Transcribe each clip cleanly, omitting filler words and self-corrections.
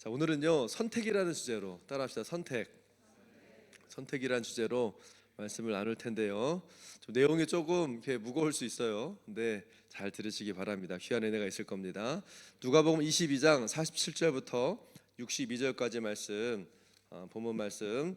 자, 오늘은요 선택이라는 주제로 따라합시다. 선택이라는 주제로 말씀을 나눌 텐데요. 좀 내용이 조금 이렇게 무거울 수 있어요. 근데 잘 들으시기 바랍니다. 귀한 은혜가 있을 겁니다. 누가복음 22장 47절부터 62절까지 말씀, 본문 말씀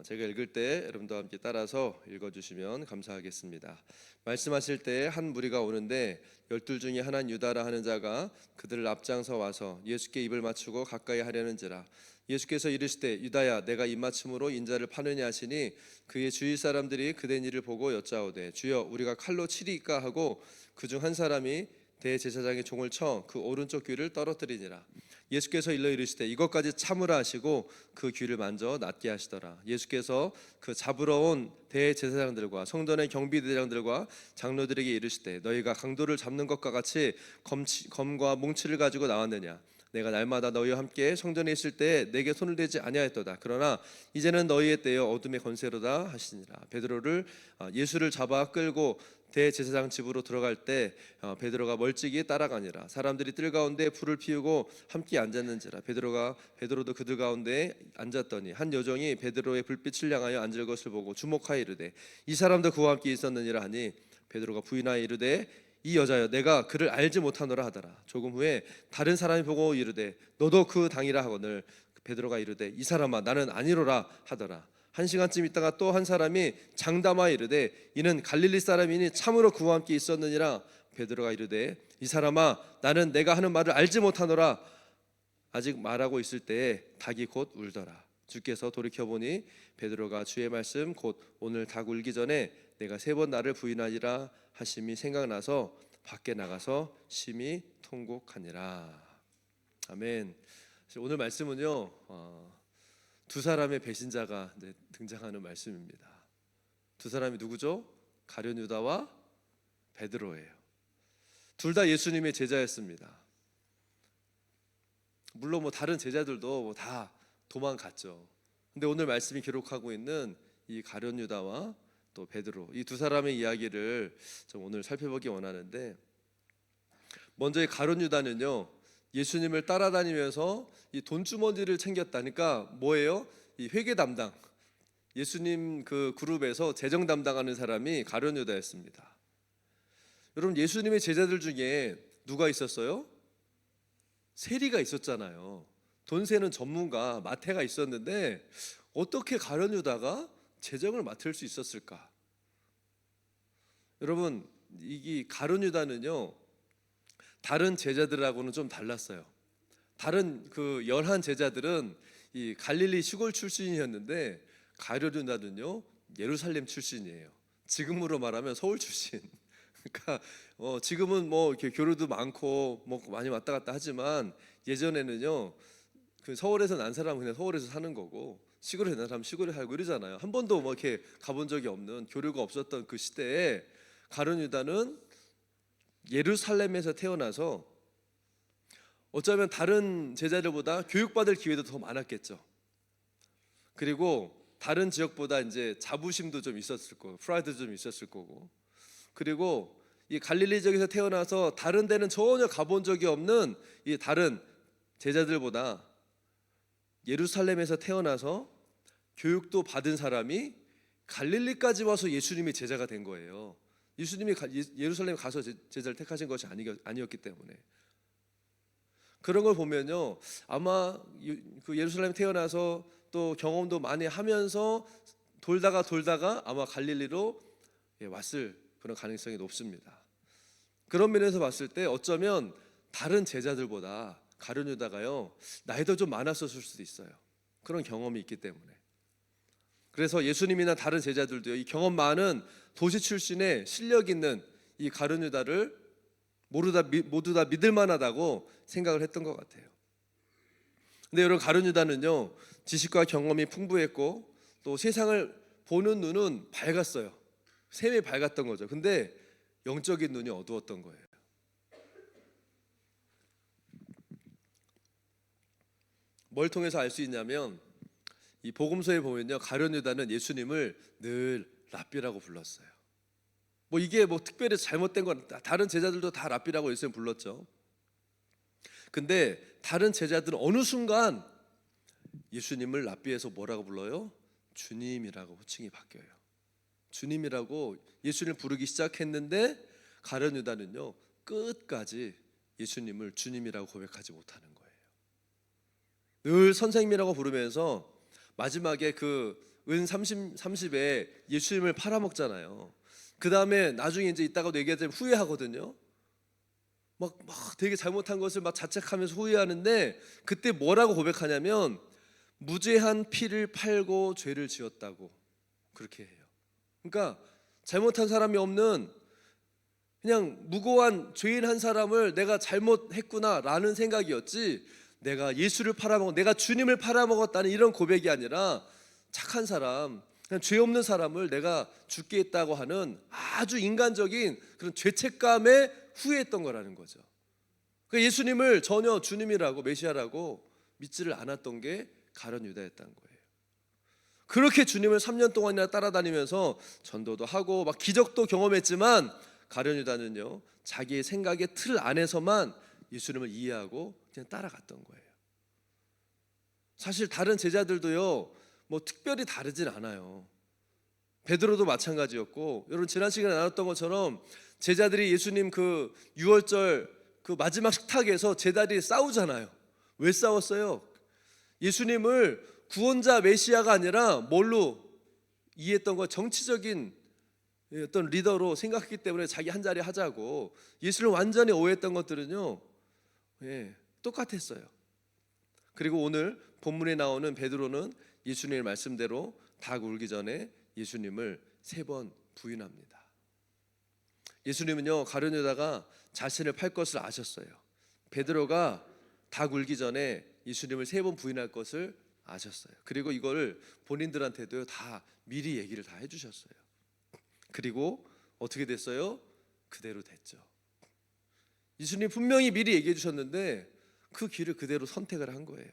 제가 읽을 때 여러분도 함께 따라서 읽어주시면 감사하겠습니다. 말씀하실 때 한 무리가 오는데 열둘 중에 하나인 유다라 하는 자가 그들을 앞장서 와서 예수께 입을 맞추고 가까이 하려는지라. 예수께서 이르시되 유다야 내가 입맞춤으로 인자를 파느냐 하시니 그의 주위 사람들이 그된 일을 보고 여짜오되 주여 우리가 칼로 치리까 하고 그중 한 사람이 대제사장의 종을 쳐 그 오른쪽 귀를 떨어뜨리니라. 예수께서 일러 이르시되 이것까지 참으라 하시고 그 귀를 만져 낫게 하시더라. 예수께서 그 잡으러 온 대제사장들과 성전의 경비대장들과 장로들에게 이르시되 너희가 강도를 잡는 것과 같이 검과 뭉치를 가지고 나왔느냐. 내가 날마다 너희와 함께 성전에 있을 때 내게 손을 대지 아니하였도다. 그러나 이제는 너희의 때여 어둠의 권세로다 하시니라. 베드로를 예수를 잡아 끌고 대제사장 집으로 들어갈 때 베드로가 멀찍이 따라가니라. 사람들이 뜰 가운데 불을 피우고 함께 앉았는지라. 베드로도 그들 가운데 앉았더니 한 여종이 베드로의 불빛을 향하여 앉을 것을 보고 주목하여 이르되 이 사람도 그와 함께 있었느니라 하니 베드로가 부인하여 이르되 이 여자여 내가 그를 알지 못하노라 하더라. 조금 후에 다른 사람이 보고 이르되 너도 그 당이라 하거늘 베드로가 이르되 이 사람아 나는 아니로라 하더라. 한 시간쯤 있다가 또 한 사람이 장담하여 이르되 이는 갈릴리 사람이니 참으로 그와 함께 있었느니라. 베드로가 이르되 이 사람아 나는 내가 하는 말을 알지 못하노라. 아직 말하고 있을 때에 닭이 곧 울더라. 주께서 돌이켜보니 베드로가 주의 말씀 곧 오늘 닭 울기 전에 내가 3번 나를 부인하리라 하심이 생각나서 밖에 나가서 심히 통곡하니라. 아멘. 오늘 말씀은요 두 사람의 배신자가 등장하는 말씀입니다. 두 사람이 누구죠? 가룟 유다와 베드로예요. 둘 다 예수님의 제자였습니다. 물론 다른 제자들도 다 도망갔죠. 근데 오늘 말씀이 기록하고 있는 이 가룟 유다와 또 베드로, 이 두 사람의 이야기를 좀 오늘 살펴보기 원하는데, 먼저 이 가룟 유다는요 예수님을 따라다니면서 이 돈주머니를 챙겼다니까 뭐예요? 이 회계 담당, 예수님 그 그룹에서 재정 담당하는 사람이 가룟 유다였습니다. 여러분 예수님의 제자들 중에 누가 있었어요? 세리가 있었잖아요. 돈 세는 전문가 마태가 있었는데 어떻게 가룟 유다가 재정을 맡을 수 있었을까? 여러분 이 가룟 유다는요 다른 제자들하고는 좀 달랐어요. 다른 그 11 제자들은 이 갈릴리 시골 출신이었는데 가룟 유다는요 예루살렘 출신이에요. 지금으로 말하면 서울 출신. 그러니까 지금은 이렇게 교류도 많고 많이 왔다 갔다 하지만 예전에는요 그 서울에서 난 사람은 그냥 서울에서 사는 거고 시골에 난 사람 시골에 살고 이러잖아요. 한 번도 이렇게 가본 적이 없는, 교류가 없었던 그 시대에 가룟 유다는 예루살렘에서 태어나서 어쩌면 다른 제자들보다 교육받을 기회도 더 많았겠죠. 그리고 다른 지역보다 이제 자부심도 좀 있었을 거고, 프라이드도 좀 있었을 거고, 그리고 이 갈릴리 지역에서 태어나서 다른 데는 전혀 가본 적이 없는 이 다른 제자들보다 예루살렘에서 태어나서 교육도 받은 사람이 갈릴리까지 와서 예수님의 제자가 된 거예요. 예수님이 예루살렘에 가서 제자를 택하신 것이 아니었기 때문에. 그런 걸 보면요 아마 그 예루살렘에 태어나서 또 경험도 많이 하면서 돌다가 아마 갈릴리로 왔을 그런 가능성이 높습니다. 그런 면에서 봤을 때 어쩌면 다른 제자들보다 가룟 유다가요 나이도 좀 많았었을 수도 있어요. 그런 경험이 있기 때문에. 그래서 예수님이나 다른 제자들도요 이 경험 많은 도시 출신의 실력 있는 이 가룟 유다를 모두 다 믿을 만하다고 생각을 했던 것 같아요. 근데 여러분 가룟 유다는요 지식과 경험이 풍부했고 또 세상을 보는 눈은 밝았어요. 샘이 밝았던 거죠. 근데 영적인 눈이 어두웠던 거예요. 뭘 통해서 알 수 있냐면 이 복음서에 보면요 가룟 유다는 예수님을 늘 랍비라고 불렀어요. 이게 특별히 잘못된 건 다른 제자들도 다 랍비라고 예수님 불렀죠. 근데 다른 제자들은 어느 순간 예수님을 랍비에서 뭐라고 불러요? 주님이라고 호칭이 바뀌어요. 주님이라고 예수님을 부르기 시작했는데 가룟 유다는요 끝까지 예수님을 주님이라고 고백하지 못하는 거예요. 늘 선생님이라고 부르면서 마지막에 그 은 30에 예수님을 팔아먹잖아요. 그 다음에 나중에 이제 이따가도 얘기하자면 후회하거든요. 막 되게 잘못한 것을 막 자책하면서 후회하는데 그때 뭐라고 고백하냐면 무죄한 피를 팔고 죄를 지었다고 그렇게 해요. 그러니까 잘못한 사람이 없는 그냥 무고한 죄인 한 사람을 내가 잘못했구나라는 생각이었지, 내가 예수를 팔아먹었, 내가 주님을 팔아먹었다는 이런 고백이 아니라 착한 사람, 그냥 죄 없는 사람을 내가 죽게 했다고 하는 아주 인간적인 그런 죄책감에 후회했던 거라는 거죠. 그러니까 예수님을 전혀 주님이라고 메시아라고 믿지를 않았던 게 가룟 유다였다는 거예요. 그렇게 주님을 3년 동안이나 따라다니면서 전도도 하고 막 기적도 경험했지만 가룟 유다는요 자기의 생각의 틀 안에서만 예수님을 이해하고 그냥 따라갔던 거예요. 사실 다른 제자들도요 뭐 특별히 다르진 않아요. 베드로도 마찬가지였고, 여러분 지난 시간에 나눴던 것처럼 제자들이 예수님 그 6월절 그 마지막 식탁에서 제자들이 싸우잖아요. 왜 싸웠어요? 예수님을 구원자 메시아가 아니라 뭘로 이해했던 거, 정치적인 어떤 리더로 생각했기 때문에 자기 한 자리 하자고. 예수를 완전히 오해했던 것들은요 똑같았어요. 그리고 오늘 본문에 나오는 베드로는 예수님의 말씀대로 닭 울기 전에 예수님을 3번 부인합니다. 예수님은요 가룟 유다가 자신을 팔 것을 아셨어요. 베드로가 닭 울기 전에 예수님을 3번 부인할 것을 아셨어요. 그리고 이걸 본인들한테도 다 미리 얘기를 다 해주셨어요. 그리고 어떻게 됐어요? 그대로 됐죠. 예수님 분명히 미리 얘기해 주셨는데 그 길을 그대로 선택을 한 거예요.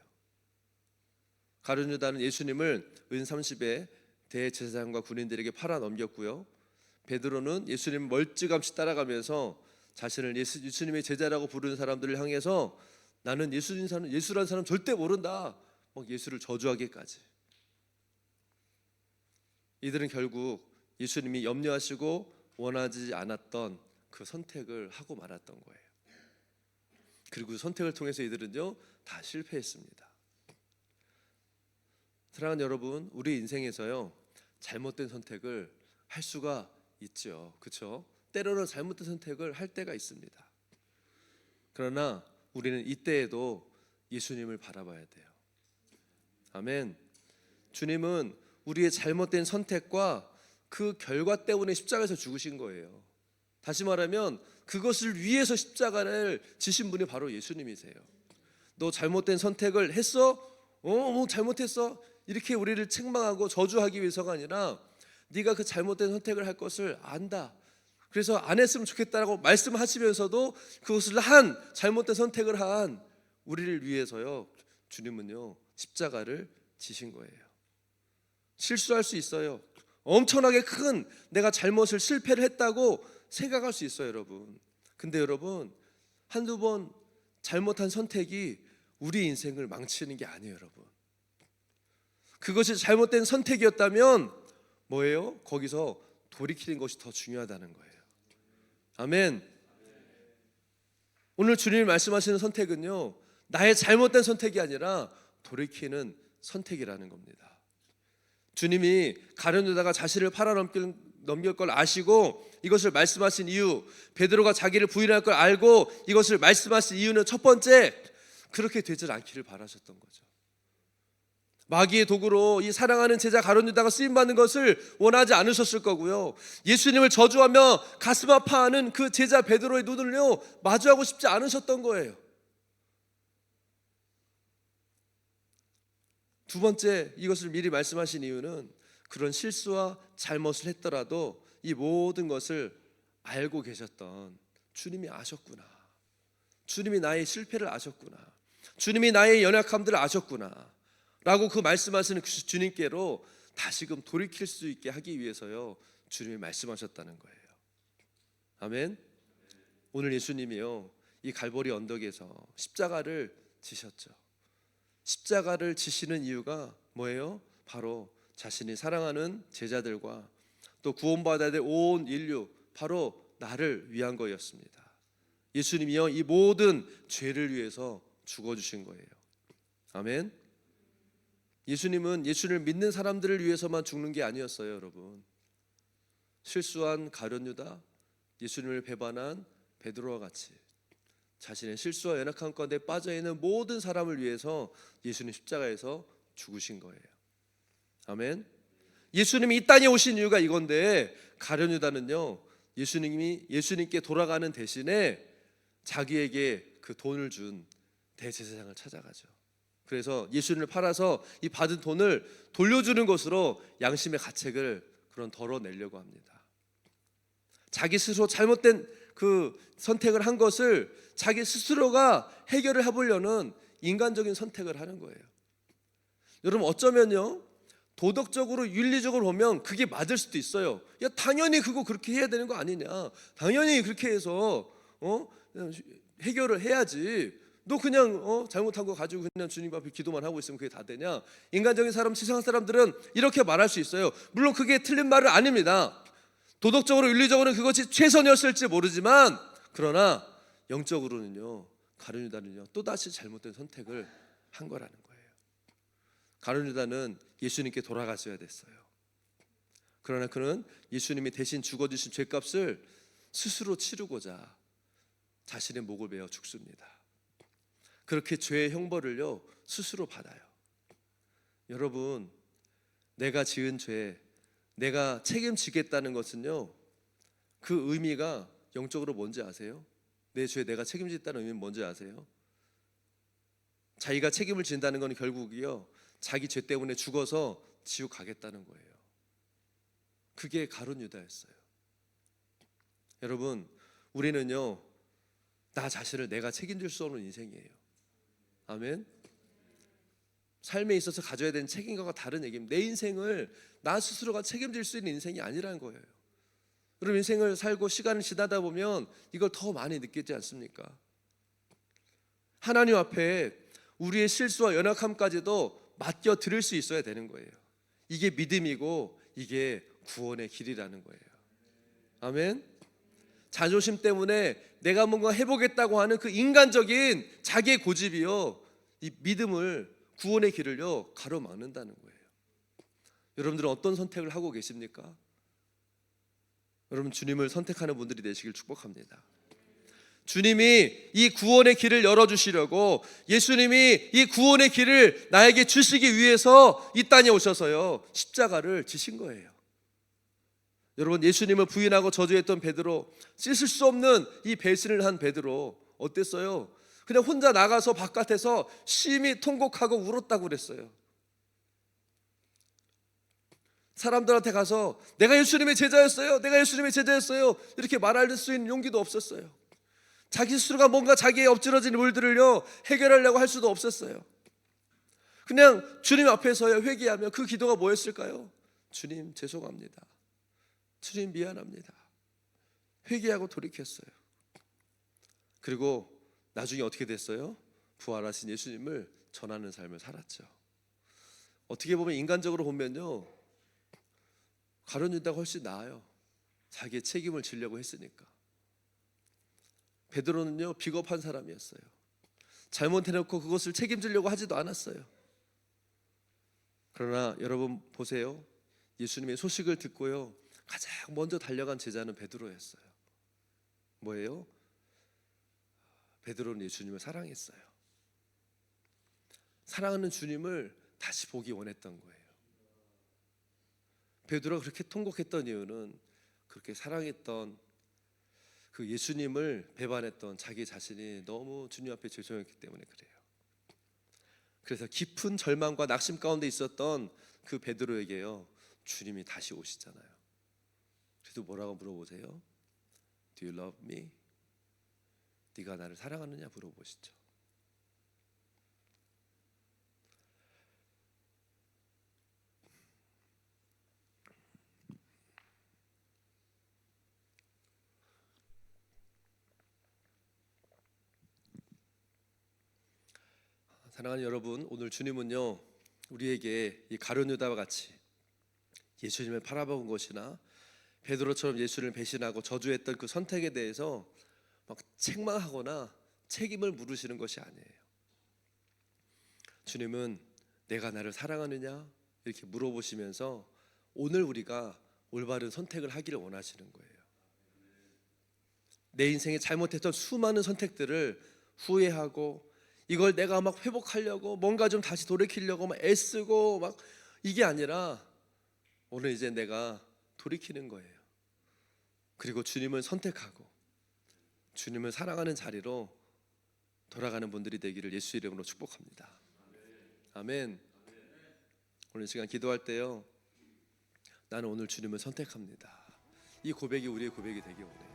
가룟 유다는 예수님을 은 30에 대제사장과 군인들에게 팔아 넘겼고요. 베드로는 예수님 멀찌감치 따라가면서 자신을 예수님의 제자라고 부르는 사람들을 향해서 나는 예수라는 사람 절대 모른다, 막 예수를 저주하기까지. 이들은 결국 예수님이 염려하시고 원하지 않았던 그 선택을 하고 말았던 거예요. 그리고 그 선택을 통해서 이들은요 다 실패했습니다. 사랑하는 여러분, 우리 인생에서요 잘못된 선택을 할 수가 있죠. 그렇죠? 때로는 잘못된 선택을 할 때가 있습니다. 그러나 우리는 이때에도 예수님을 바라봐야 돼요. 아멘. 주님은 우리의 잘못된 선택과 그 결과 때문에 십자가에서 죽으신 거예요. 다시 말하면 그것을 위해서 십자가를 지신 분이 바로 예수님이세요. 너 잘못된 선택을 했어? 뭐 잘못했어? 이렇게 우리를 책망하고 저주하기 위해서가 아니라 네가 그 잘못된 선택을 할 것을 안다, 그래서 안 했으면 좋겠다라고 말씀하시면서도 그것을 한 잘못된 선택을 한 우리를 위해서요 주님은요 십자가를 지신 거예요. 실수할 수 있어요. 엄청나게 큰 내가 잘못을 실패를 했다고 생각할 수 있어요 여러분. 근데 여러분 한두 번 잘못한 선택이 우리 인생을 망치는 게 아니에요 여러분. 그것이 잘못된 선택이었다면 뭐예요? 거기서 돌이키는 것이 더 중요하다는 거예요. 아멘. 오늘 주님이 말씀하시는 선택은요 나의 잘못된 선택이 아니라 돌이키는 선택이라는 겁니다. 주님이 가룟 유다가 자신을 팔아넘길 걸 아시고 이것을 말씀하신 이유, 베드로가 자기를 부인할 걸 알고 이것을 말씀하신 이유는 첫 번째, 그렇게 되질 않기를 바라셨던 거죠. 마귀의 도구로 이 사랑하는 제자 가룟 유다가 쓰임받는 것을 원하지 않으셨을 거고요. 예수님을 저주하며 가슴 아파하는 그 제자 베드로의 눈을요 마주하고 싶지 않으셨던 거예요. 두 번째, 이것을 미리 말씀하신 이유는 그런 실수와 잘못을 했더라도 이 모든 것을 알고 계셨던 주님이 아셨구나. 주님이 나의 실패를 아셨구나. 주님이 나의 연약함들을 아셨구나 라고 그 말씀하시는 그 주님께로 다시금 돌이킬 수 있게 하기 위해서요 주님이 말씀하셨다는 거예요. 아멘. 오늘 예수님이요 이 갈보리 언덕에서 십자가를 지셨죠. 십자가를 지시는 이유가 뭐예요? 바로 자신이 사랑하는 제자들과 또 구원받아야 될 온 인류, 바로 나를 위한 거였습니다. 예수님이요, 이 모든 죄를 위해서 죽어주신 거예요. 아멘. 예수님은 예수를 믿는 사람들을 위해서만 죽는 게 아니었어요, 여러분. 실수한 가룟 유다, 예수님을 배반한 베드로와 같이 자신의 실수와 연약함 가운데 빠져있는 모든 사람을 위해서 예수님 십자가에서 죽으신 거예요. 아멘. 예수님이 이 땅에 오신 이유가 이건데, 가룟 유다는요, 예수님께 돌아가는 대신에 자기에게 그 돈을 준 대제사장을 찾아가죠. 그래서 예수님을 팔아서 이 받은 돈을 돌려주는 것으로 양심의 가책을 덜어내려고 합니다. 자기 스스로 잘못된 그 선택을 한 것을 자기 스스로가 해결을 해보려는 인간적인 선택을 하는 거예요. 여러분, 어쩌면요, 도덕적으로 윤리적으로 보면 그게 맞을 수도 있어요. 야, 당연히 그거 그렇게 해야 되는 거 아니냐, 당연히 그렇게 해서 해결을 해야지, 너 그냥 잘못한 거 가지고 그냥 주님 앞에 기도만 하고 있으면 그게 다 되냐. 인간적인 사람, 세상 사람들은 이렇게 말할 수 있어요. 물론 그게 틀린 말은 아닙니다. 도덕적으로 윤리적으로는 그것이 최선이었을지 모르지만, 그러나 영적으로는요, 가룟 유다는요 또다시 잘못된 선택을 한 거라는 거예요. 가룟 유다는 예수님께 돌아갔어야 됐어요. 그러나 그는 예수님이 대신 죽어주신 죄값을 스스로 치르고자 자신의 목을 베어 죽습니다. 그렇게 죄의 형벌을요 스스로 받아요. 여러분, 내가 지은 죄, 내가 책임지겠다는 것은요, 그 의미가 영적으로 뭔지 아세요? 내 죄 내가 책임지겠다는 의미는 뭔지 아세요? 자기가 책임을 진다는 건 결국이요, 자기 죄 때문에 죽어서 지옥 가겠다는 거예요. 그게 가룟 유다였어요. 여러분, 우리는요, 나 자신을 내가 책임질 수 없는 인생이에요. 아멘. 삶에 있어서 가져야 되는 책임과가 다른 얘기입니다. 내 인생을 나 스스로가 책임질 수 있는 인생이 아니라는 거예요. 여러분, 인생을 살고 시간을 지나다 보면 이걸 더 많이 느끼지 않습니까? 하나님 앞에 우리의 실수와 연약함까지도 맡겨 드릴 수 있어야 되는 거예요. 이게 믿음이고 이게 구원의 길이라는 거예요. 아멘. 자존심 때문에 내가 뭔가 해보겠다고 하는 그 인간적인 자기의 고집이요, 이 믿음을, 구원의 길을요 가로막는다는 거예요. 여러분들은 어떤 선택을 하고 계십니까? 여러분, 주님을 선택하는 분들이 되시길 축복합니다. 주님이 이 구원의 길을 열어주시려고, 예수님이 이 구원의 길을 나에게 주시기 위해서 이 땅에 오셔서요 십자가를 지신 거예요. 여러분, 예수님을 부인하고 저주했던 베드로, 씻을 수 없는 이 배신을 한 베드로 어땠어요? 그냥 혼자 나가서 바깥에서 심히 통곡하고 울었다고 그랬어요. 사람들한테 가서 내가 예수님의 제자였어요, 내가 예수님의 제자였어요 이렇게 말할 수 있는 용기도 없었어요. 자기 스스로가 뭔가 자기의 엎질러진 물들을요 해결하려고 할 수도 없었어요. 그냥 주님 앞에서요 회개하며, 그 기도가 뭐였을까요? 주님 죄송합니다, 주님 미안합니다, 회개하고 돌이켰어요. 그리고 나중에 어떻게 됐어요? 부활하신 예수님을 전하는 삶을 살았죠. 어떻게 보면, 인간적으로 보면요, 가룟 유다가 훨씬 나아요. 자기의 책임을 지려고 했으니까. 베드로는요 비겁한 사람이었어요. 잘못해놓고 그것을 책임지려고 하지도 않았어요. 그러나 여러분 보세요, 예수님의 소식을 듣고요 가장 먼저 달려간 제자는 베드로였어요. 뭐예요? 베드로는 예수님을 사랑했어요. 사랑하는 주님을 다시 보기 원했던 거예요. 베드로가 그렇게 통곡했던 이유는, 그렇게 사랑했던 그 예수님을 배반했던 자기 자신이 너무 주님 앞에 죄송했기 때문에 그래요. 그래서 깊은 절망과 낙심 가운데 있었던 그 베드로에게요 주님이 다시 오시잖아요. 그래도 뭐라고 물어보세요? Do you love me? 네가 나를 사랑하느냐 물어보시죠. 사랑하는 여러분, 오늘 주님은요 우리에게 이 가룟 유다와 같이 예수님을 바라본 것이나 베드로처럼 예수를 배신하고 저주했던 그 선택에 대해서 막 책망하거나 책임을 물으시는 것이 아니에요. 주님은 내가 나를 사랑하느냐 이렇게 물어보시면서 오늘 우리가 올바른 선택을 하기를 원하시는 거예요. 내 인생에 잘못했던 수많은 선택들을 후회하고 이걸 내가 막 회복하려고 뭔가 좀 다시 돌이키려고 막 애쓰고 막 이게 아니라 오늘 이제 내가 돌이키는 거예요. 그리고 주님을 선택하고 주님을 사랑하는 자리로 돌아가는 분들이 되기를 예수 이름으로 축복합니다. 아멘. 오늘 시간 기도할 때요 나는 오늘 주님을 선택합니다. 이 고백이 우리의 고백이 되기 원해요.